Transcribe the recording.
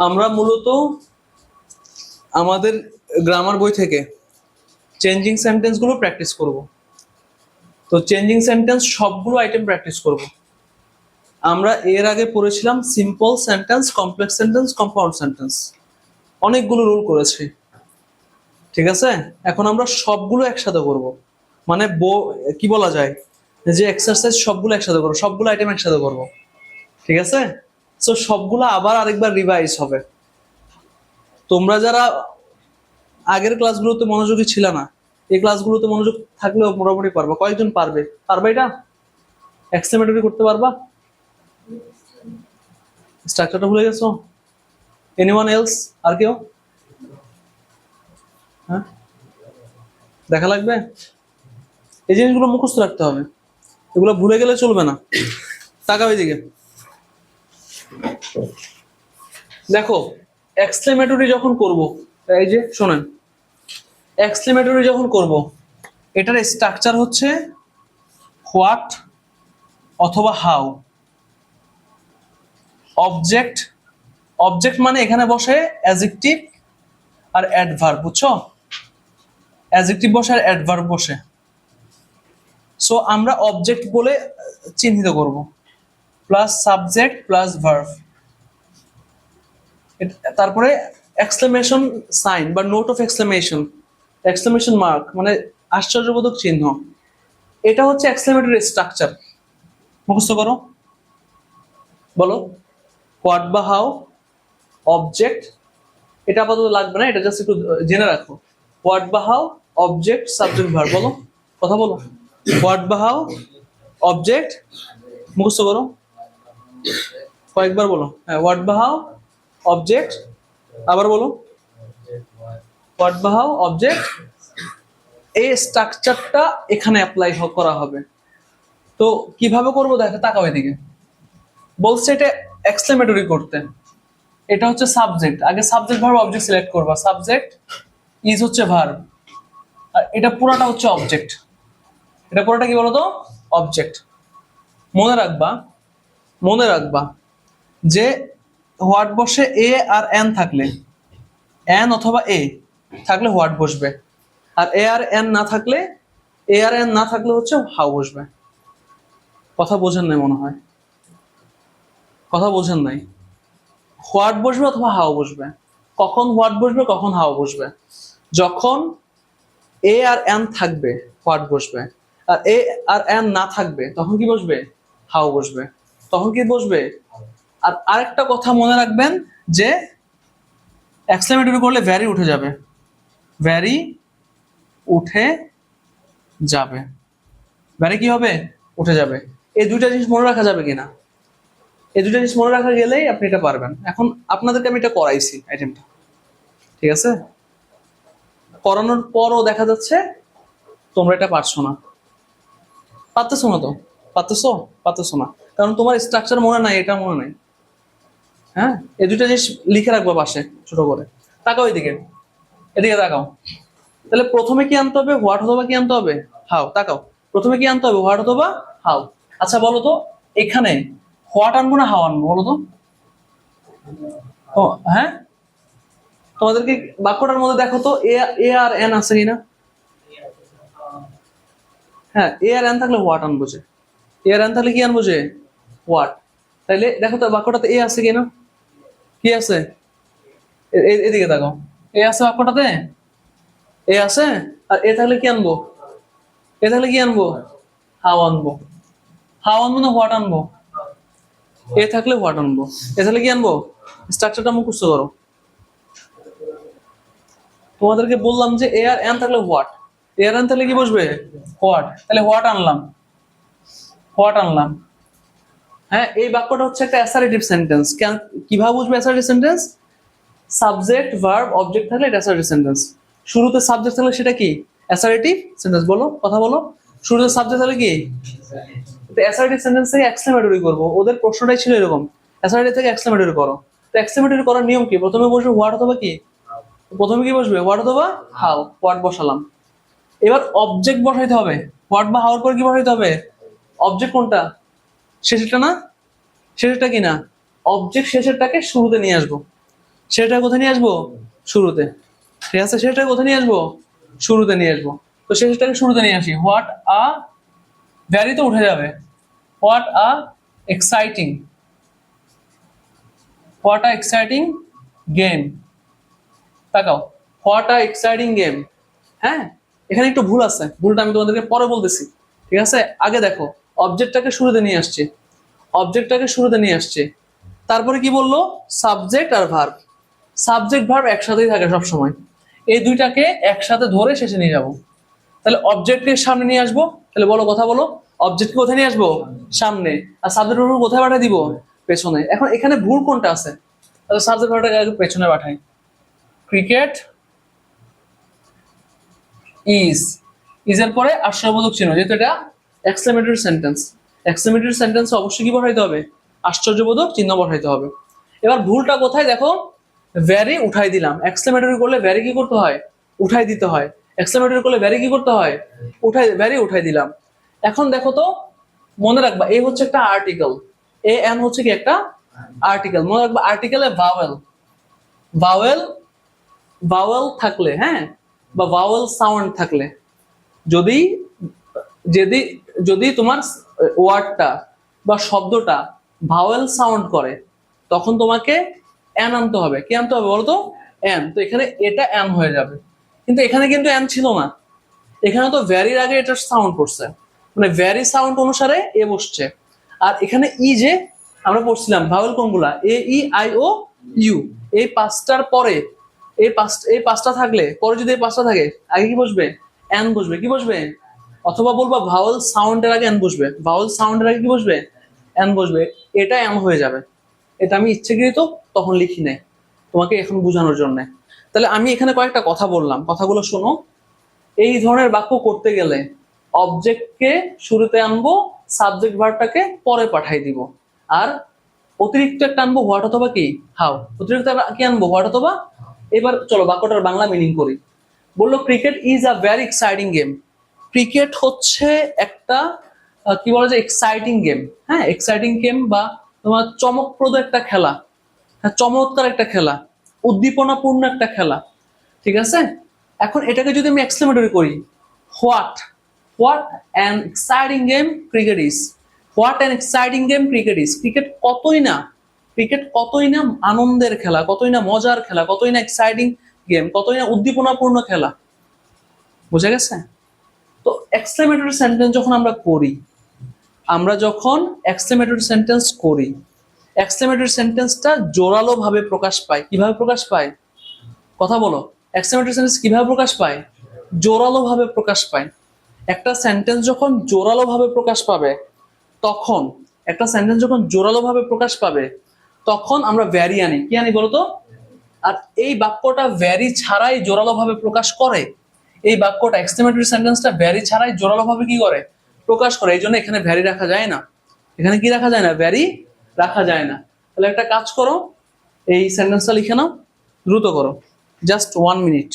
আমরা মূলত আমাদের গ্রামার বই থেকে চেঞ্জিং সেন্টেন্স গুলো প্র্যাকটিস করব। তো চেঞ্জিং সেন্টেন্স সবগুলো আইটেম প্র্যাকটিস করব। আমরা এর আগে পড়েছিলাম simple sentence, complex sentence, compound sentence, অনেকগুলো রুল করেছি। ঠিক আছে, এখন আমরা সবগুলো একসাথে করব। মানে কি বলা যায় যে এক্সারসাইজ সবগুলো একসাথে করবো, সবগুলো আইটেম একসাথে করব। ঠিক আছে, তো সবগুলো আবার আরেকবার রিভাইজ হবে। তোমরা যারা আগের ক্লাসগুলোতে মনোযোগী ছিল না, এই ক্লাসগুলোতে মনোযোগ থাকলেও মোটামুটি পারবা। কয়েকজন পারবে? এটা এক্সপ্লেনেটরি করতে পারবা? স্ট্রাকচারটা ভুলে গেছো? Anyone else? আর কেউ? হ্যাঁ, দেখা লাগবে। এই জিনিসগুলো মুখস্থ রাখতে হবে, এগুলো ভুলে গেলে চলবে না। তাকাও এদিকে, দেখো এক্সক্লেমেটরি যখন করব, এই যে শোনেন, এক্সক্লেমেটরি যখন করব এটার স্ট্রাকচার হচ্ছে হোয়াট অথবা হাউ। অবজেক্ট, অবজেক্ট মানে এখানে বসে অ্যাডজেক্টিভ আর অ্যাডভার্ব, বুঝছো? অ্যাডজেক্টিভ বসে আর অ্যাডভার্ব বসে। সো আমরা অবজেক্ট বলে চিহ্নিত করব, প্লাস সাবজেক্ট প্লাস ভার্ব। তারপরে এক্সক্লেমেশন সাইন বা note of exclamation, exclamation mark মানে আশ্চর্যবোধক চিহ্ন। এটা হচ্ছে এক্সক্লেমেটরি স্ট্রাকচার। মুখস্থ করো, বলো হোয়াট বা হাউ, অবজেক্ট। এটা আপাতত লাগবে না, এটা জাস্ট একটু জেনে রাখো। হোয়াট বা হাউ, অবজেক্ট, সাবজেক্ট, ভার্ব। বলো, কথা বলো। হোয়াট বা হাউ, অবজেক্ট, মুখস্থ করো, কয়েকবার বলো। হ্যাঁ, হোয়াট বা হাউ, অবজেক্ট, আবার বলো হোয়াট বা হাউ, অবজেক্ট। এই স্ট্রাকচারটা এখানে অ্যাপ্লাই করা হবে। তো কিভাবে করবো দেখো, তাকাও এদিকে। বলছে এটা এক্সক্লেমেটরি করতে, এটা হচ্ছে সাবজেক্ট। আগে সাবজেক্ট ভার্ব অবজেক্ট সিলেক্ট করবা। সাবজেক্ট ইজ হচ্ছে ভার্ব, আর এটা পুরোটা হচ্ছে অবজেক্ট। এটা পুরোটা কি বলতো? অবজেক্ট। মনে রাখবা, মনে রাখবা যে হোয়াট বসে এ আর এন থাকলে, এন অথবা এ থাকলে হোয়াট বসবে, আর এ আর এন না থাকলে, এ আর এন না থাকলে হচ্ছে হাউ বসবে। কথা বোঝেন নাই মনে হয়, কথা বোঝেন নাই। হোয়াট বসবে অথবা হাউ বসবে। কখন হোয়াট বসবে, কখন হাউ বসবে? যখন এ আর এন থাকবে হোয়াট বসবে, আর এ আর এন না থাকবে তখন কি বসবে? হাউ বসবে। তখন কি বসবে? আর আরেকটা কথা মনে রাখবেন যে এক্সক্লেমেটরি করলে ভ্যারি উঠে যাবে, ভ্যারি উঠে যাবে। ভ্যারি কি হবে? উঠে যাবে। এই দুইটা জিনিস মনে রাখা যাবে কিনা? এই দুইটা জিনিস মনে রাখা গেলেই আপনি এটা পারবেন। এখন আপনাদেরকে আমি এটা করাইছি আইটেমটা, ঠিক আছে? করানোর পরও দেখা যাচ্ছে তোমরা এটা পারছো না। পারতেছো না তো? পারতেছো না, কারণ তোমার স্ট্রাকচার মনে নাই, এটা মনে নাই। হ্যাঁ, এই দুইটা জিনিস লিখে রাখবো পাশে ছোট করে। তাকাও এদিকে, এদিকে তাকাও। তাহলে প্রথমে কি আনতে হবে? হোয়াট অথবা কি আনতে হবে? হাউ। তাকাও, প্রথমে কি আনতে হবে? হোয়াট অথবা হাউ। আচ্ছা বলো তো, এখানে হোয়াট আনবো না হাউ আনবো বলো তো? ও হ্যাঁ, তোমাদেরকে বাক্যটার মধ্যে দেখো তো এ আর এন আছে কিনা? হ্যাঁ, এ আর এন থাকলে হোয়াট আনবো যে, এ আর এন থাকলে কি আনবো যে? হোয়াট। তাইলে দেখো তো বাক্যটাতে এ আছে কিনা? কি আছে? এদিকে দেখো, এ আছে বাক্যটাতে, এ আছে। আর এ থাকলে কি আনবো? এ থাকলে কি আনবো? হাউ আনবো। হাউ আনবো না হোয়াট আনবো? এ থাকলে হোয়াট আনবো। এ থাকলে কি আনবো? স্ট্রাকচারটা মুখস্থ করো। তোমাদেরকে বললাম যে এ আর এন থাকলে হোয়াট, এ আর এন থাকলে কি বসবে? হোয়াট। তাহলে হোয়াট আনলাম, হোয়াট আনলাম। হ্যাঁ, এই বাক্যটা হচ্ছে একটা অ্যাসার্টিভ সেন্টেন্স। কিভাবে বুঝবে assertive sentence? Subject verb object থাকলে এটা অ্যাসার্টিভ সেন্টেন্স। শুরুতে সাবজেক্ট থাকলে সেটা কি? Assertive sentence. বলো, কথা বলো। শুরুতে সাবজেক্ট থাকলে কি? অ্যাসার্টিভ সেন্টেন্স থেকে এক্সক্লেমেটরি করবো। ওদের প্রশ্নটাই ছিল এরকম, অ্যাসার্টিভ থেকে এক্সক্লেমেটরি করো। তো এক্সক্লেমেটরি করার নিয়ম কি? প্রথমে বসবে হোয়াট অথবা কি? প্রথমে কি বসবে? হোয়াট অথবা হাউ। হোয়াট বসালাম। এবার অবজেক্ট বসাইতে হবে। হোয়াট বা হাউর পর কি বসাইতে হবে? অবজেক্ট কোনটা? শেষেরটা না? শেষেরটা কি না? অবজেক্ট শেষেরটাকে শুরুতে নিয়ে আসবো। সেটা কোথায় নিয়ে আসবো? শুরুতে। ঠিক আছে, সেটা কোথায় নিয়ে আসবো? শুরুতে নিয়ে আসবো। তো সেটাকে শুরুতে নিয়ে আসি। হোয়াট আ ভ্যারি তো উঠে যাবে। What a exciting, what a exciting game. তাকাও, হোয়াট আ এক্সাইটিং গেম। হ্যাঁ, এখানে একটু ভুল আছে, ভুলটা আমি তোমাদেরকে পরে বলতেছি। ঠিক আছে, আগে দেখো, অবজেক্টটাকে শুরুতে নিয়ে আসছে, অবজেক্টটাকে শুরুতে নিয়ে আসছে। তারপরে কি বললো? সাবজেক্ট আর ভার্ব। সাবজেক্ট ভার্ব একসাথেই থাকে সবসময়। এই দুইটাকে একসাথে ধরে শেষে নিয়ে যাব। তাহলে অবজেক্টকে সামনে নিয়ে আসবো। তাহলে বলো, কথা বলো, অবজেক্টকে কোথায় নিয়ে আসবো? সামনে। আর সাবজেক্ট ভার্ব কোথায় পাঠিয়ে দিব? পেছনে। এখন এখানে ভুল কোনটা আছে? তাহলে সাবজেক্ট ভার্বটাকে আগে পেছনে পাঠাই। ক্রিকেট ইজ, ইজের পরে আশ্চর্যবোধক চিহ্ন, যেহেতু এটা এক্সক্লেমেটরি সেন্টেন্স। এক্সক্লেমেটরি সেন্টেন্স অবশ্যই কি বসাইতে হবে? আশ্চর্যবোধক চিহ্ন বসাইতে হবে। এবার ভুলটা কোথায় দেখো? ভ্যারি উঠাই দিলাম। এক্সক্লেমেটরি করলে ভ্যারি কি করতে হয়? উঠাই দিতে হয়। এক্সক্লেমেটরি করলে ভ্যারি কি করতে হয়? ভ্যারি উঠাই দিলাম। এখন দেখো তো, মনে রাখবা এই হচ্ছে একটা আর্টিকেল, এ এন হচ্ছে কি একটা আর্টিকেল। মনে রাখবা আর্টিকেলে ভাওয়েল, ভাওয়েল, ভাওয়েল থাকলে, হ্যাঁ, বা ভাওয়েল সাউন্ড থাকলে, যদি যদি যদি তোমার ওয়ার্ডটা বা শব্দটা ভাওয়েল সাউন্ড করে, তখন তোমাকে এন আনতে হবে। কি আনতে হবে বলতো? এন। তো এখানে এটা এন হয়ে যাবে, কিন্তু এখানে কিন্তু এন ছিল না। এখানে তো ভ্যারির আগে এটা সাউন্ড করছে, মানে ভ্যারি সাউন্ড অনুসারে এ বসছে। আর এখানে ই যে আমরা পড়ছিলাম ভাওয়েল কোনগুলা? এ ই আই ও ইউ। এই পাঁচটার পরে এই পাঁচটা থাকলে পরে যদি এই পাঁচটা থাকে, আগে কি বসবে? এন বসবে। কি বসবে? অথবা বলবা ভাওয়েল সাউন্ডের আগে এন বসবে, ভাওয়েল সাউন্ডের আগে কি বসবে? এন বসবে। এটা এন হয়ে যাবে। এটা আমি ইচ্ছাকৃত তখন লিখি নাই, তোমাকে এখন বোঝানোর জন্য। তাহলে আমি এখানে কয়েকটা কথা বললাম, কথাগুলো শোনো। এই ধরনের বাক্য করতে গেলে অবজেক্টকে শুরুতে আনবো, সাবজেক্ট ভার্বটাকে পরে পাঠাই দিব। আর অতিরিক্ত একটা আনবো, হোয়াট অথবা কি হাউ। অতিরিক্ত কি আনবো? হোয়াট অথবা। এবার চলো বাক্যটার বাংলা মিনিং করি। বললো cricket is a very exciting game. Cricket হচ্ছে একটা কি বলা যায়, এক্সাইটিং গেম। হ্যাঁ, এক্সাইটিং গেম বা তোমার চমকপ্রদ একটা খেলা, হ্যাঁ, চমৎকার একটা খেলা, উদ্দীপনাপূর্ণ একটা খেলা। ঠিক আছে, এখন এটাকে যদি আমি এক্সক্লেমেটরি করি, what what an exciting game cricket is. What an exciting game cricket is. Cricket কতই না আনন্দের খেলা, কতই না মজার খেলা, কতই না এক্সাইটিং গেম, কতই না উদ্দীপনাপূর্ণ খেলা। বুঝা গেছে? তো এক্সক্লেমেটরি সেন্টেন্স যখন আমরা করি, এক্সক্লেমেটরি সেন্টেন্সটা জোরালো ভাবে প্রকাশ পায়। কিভাবে প্রকাশ পায়? কথা বলো, এক্সক্লেমেটরি সেন্টেন্স কিভাবে প্রকাশ পায়? জোরালো ভাবে প্রকাশ পায়। একটা সেন্টেন্স যখন জোরালো ভাবে প্রকাশ পাবে, তখন একটা সেন্টেন্স যখন জোরালো ভাবে প্রকাশ পাবে, তখন আমরা ভ্যারি আনি। কি আনি বলতো? আর এই বাক্যটা ভ্যারি ছাড়াই জোরালো ভাবে প্রকাশ করে। এই বাক্যটা এক্সক্লেমেটরি সেন্টেন্সটা ভ্যারি ছাড়াই জোরালো ভাবে কি করে? প্রকাশ করে। এই জন্য এখানে ভ্যারি রাখা যায় না। এখানে কি রাখা যায় না? ভ্যারি রাখা যায় না। তাহলে একটা কাজ করো, এই সেন্টেন্সটা লিখে নাও, দ্রুত করো, জাস্ট 1 মিনিট।